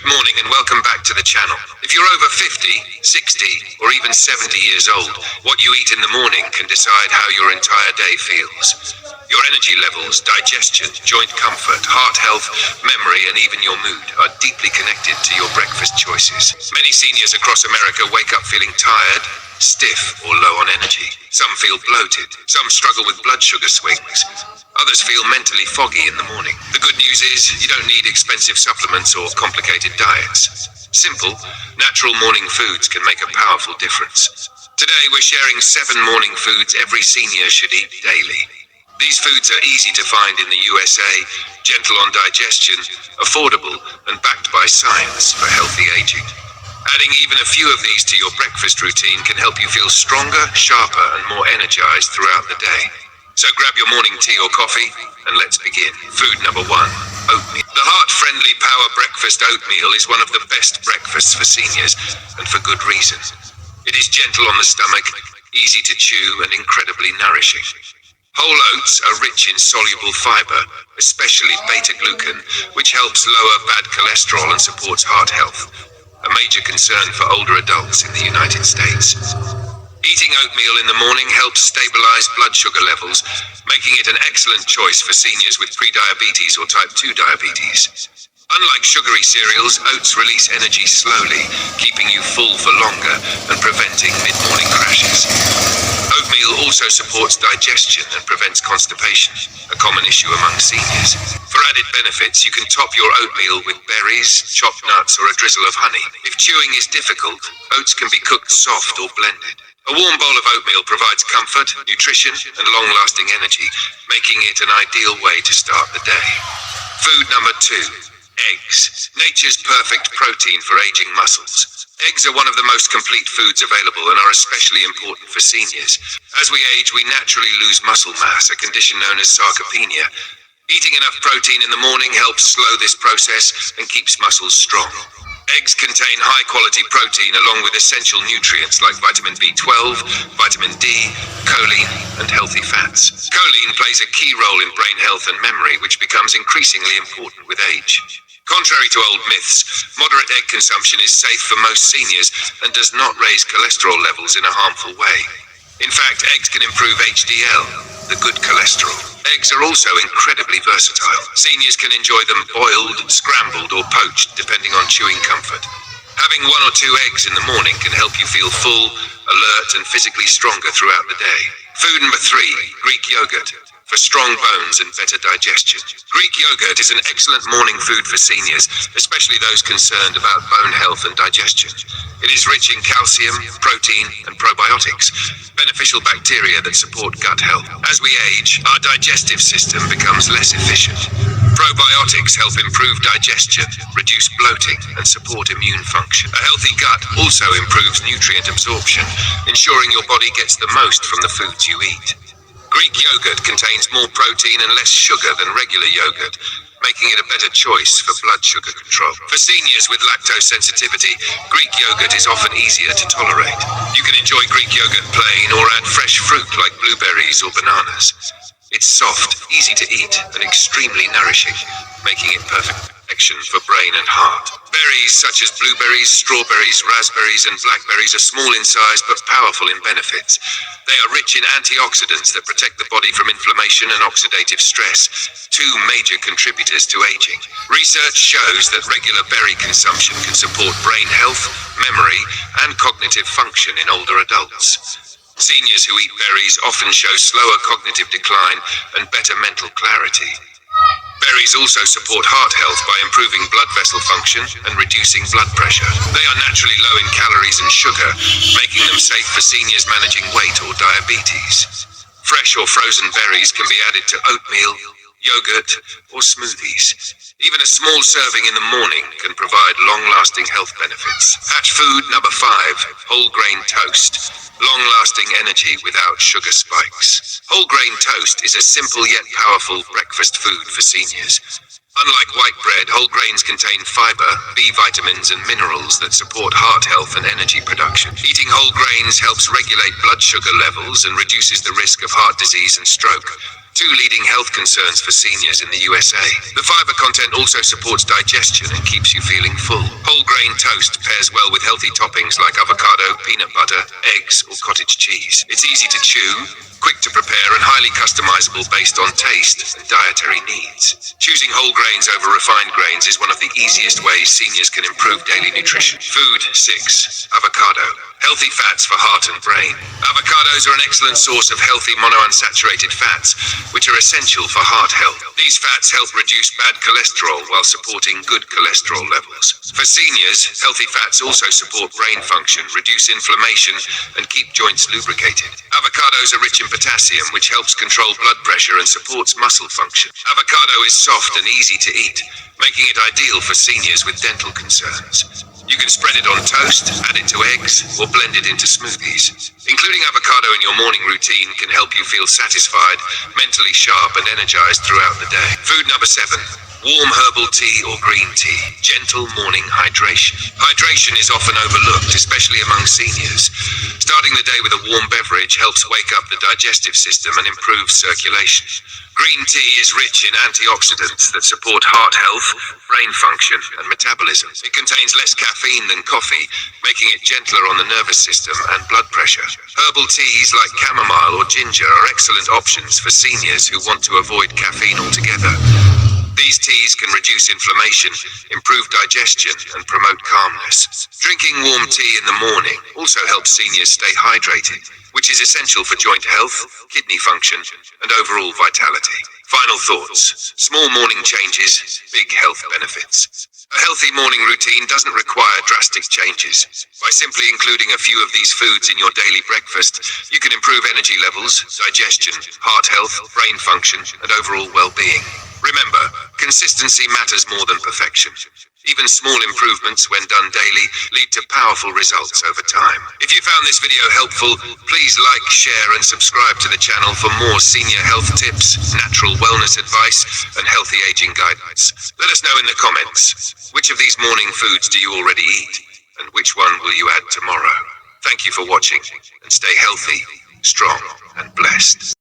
Good morning and welcome back to the channel. If you're over 50, 60, or even 70 years old, what you eat in the morning can decide how your entire day feels. Your energy levels, digestion, joint comfort, heart health, memory, and even your mood are deeply connected to your breakfast choices. Many seniors across America wake up feeling tired, stiff, or low on energy. Some feel bloated. Some struggle with blood sugar swings. Others feel mentally foggy in the morning. The good news is you don't need expensive supplements or complicated diets. Simple, natural morning foods can make a powerful difference. Today we're sharing 7 morning foods every senior should eat daily. These foods are easy to find in the USA, gentle on digestion, affordable, and backed by science for healthy aging. Adding even a few of these to your breakfast routine can help you feel stronger, sharper, and more energized throughout the day. So grab your morning tea or coffee, and let's begin. Food number 1, oatmeal. The heart-friendly Power Breakfast oatmeal is one of the best breakfasts for seniors, and for good reason. It is gentle on the stomach, easy to chew, and incredibly nourishing. Whole oats are rich in soluble fiber, especially beta-glucan, which helps lower bad cholesterol and supports heart health, a major concern for older adults in the United States. Eating oatmeal in the morning helps stabilize blood sugar levels, making it an excellent choice for seniors with prediabetes or type 2 diabetes. Unlike sugary cereals, oats release energy slowly, keeping you full for longer and preventing mid-morning crashes. Oatmeal also supports digestion and prevents constipation, a common issue among seniors. For added benefits, you can top your oatmeal with berries, chopped nuts, or a drizzle of honey. If chewing is difficult, oats can be cooked soft or blended. A warm bowl of oatmeal provides comfort, nutrition, and long-lasting energy, making it an ideal way to start the day. Food number 2, eggs. Nature's perfect protein for aging muscles. Eggs are one of the most complete foods available and are especially important for seniors. As we age, we naturally lose muscle mass, a condition known as sarcopenia. Eating enough protein in the morning helps slow this process and keeps muscles strong. Eggs contain high-quality protein along with essential nutrients like vitamin B12, vitamin D, choline, and healthy fats. Choline plays a key role in brain health and memory, which becomes increasingly important with age. Contrary to old myths, moderate egg consumption is safe for most seniors and does not raise cholesterol levels in a harmful way. In fact, eggs can improve HDL, the good cholesterol. Eggs are also incredibly versatile. Seniors can enjoy them boiled, scrambled, or poached, depending on chewing comfort. Having 1 or 2 eggs in the morning can help you feel full, alert, and physically stronger throughout the day. Food number 3, Greek yogurt, for strong bones and better digestion. Greek yogurt is an excellent morning food for seniors, especially those concerned about bone health and digestion. It is rich in calcium, protein, and probiotics, beneficial bacteria that support gut health. As we age, our digestive system becomes less efficient. Probiotics help improve digestion, reduce bloating, and support immune function. A healthy gut also improves nutrient absorption, ensuring your body gets the most from the foods you eat. Greek yogurt contains more protein and less sugar than regular yogurt, making it a better choice for blood sugar control. For seniors with lactose sensitivity, Greek yogurt is often easier to tolerate. You can enjoy Greek yogurt plain or add fresh fruit like blueberries or bananas. It's soft, easy to eat, and extremely nourishing, making it perfect for brain and heart. Berries such as blueberries, strawberries, raspberries, and blackberries are small in size but powerful in benefits. They are rich in antioxidants that protect the body from inflammation and oxidative stress, 2 major contributors to aging. Research shows that regular berry consumption can support brain health, memory, and cognitive function in older adults. Seniors who eat berries often show slower cognitive decline and better mental clarity. Berries also support heart health by improving blood vessel function and reducing blood pressure. They are naturally low in calories and sugar, making them safe for seniors managing weight or diabetes. Fresh or frozen berries can be added to oatmeal, yogurt, or smoothies. Even a small serving in the morning can provide long-lasting health benefits. At food number 5, whole grain toast. Long-lasting energy without sugar spikes. Whole grain toast is a simple yet powerful breakfast food for seniors. Unlike white bread, whole grains contain fiber, B vitamins, and minerals that support heart health and energy production. Eating whole grains helps regulate blood sugar levels and reduces the risk of heart disease and stroke. two leading health concerns for seniors in the USA. The fiber content also supports digestion and keeps you feeling full. Whole grain toast pairs well with healthy toppings like avocado, peanut butter, eggs, or cottage cheese. It's easy to chew, quick to prepare, and highly customizable based on taste and dietary needs. Choosing whole grains over refined grains is one of the easiest ways seniors can improve daily nutrition. Food 6. Avocado. Healthy fats for heart and brain. Avocados are an excellent source of healthy monounsaturated fats, which are essential for heart health. These fats help reduce bad cholesterol while supporting good cholesterol levels. For seniors, healthy fats also support brain function, reduce inflammation, and keep joints lubricated. Avocados are rich in potassium, which helps control blood pressure and supports muscle function. Avocado is soft and easy to eat, making it ideal for seniors with dental concerns. You can spread it on toast, add it to eggs, or blend it into smoothies. Including avocado in your morning routine can help you feel satisfied, mentally sharp, and energized throughout the day. Food number 7. Warm herbal tea or green tea. Gentle morning hydration. Hydration is often overlooked, especially among seniors. Starting the day with a warm beverage helps wake up the digestive system and improve circulation. Green tea is rich in antioxidants that support heart health, brain function, and metabolism. It contains less caffeine than coffee, making it gentler on the nervous system and blood pressure. Herbal teas like chamomile or ginger are excellent options for seniors who want to avoid caffeine altogether. These teas can reduce inflammation, improve digestion, and promote calmness. Drinking warm tea in the morning also helps seniors stay hydrated, which is essential for joint health, kidney function, and overall vitality. Final thoughts. Small morning changes, big health benefits. A healthy morning routine doesn't require drastic changes. By simply including a few of these foods in your daily breakfast, you can improve energy levels, digestion, heart health, brain function, and overall well-being. Remember, consistency matters more than perfection. Even small improvements, when done daily, lead to powerful results over time. If you found this video helpful, please like, share, and subscribe to the channel for more senior health tips, natural wellness advice, and healthy aging guidance. Let us know in the comments, which of these morning foods do you already eat, and which one will you add tomorrow? Thank you for watching, and stay healthy, strong, and blessed.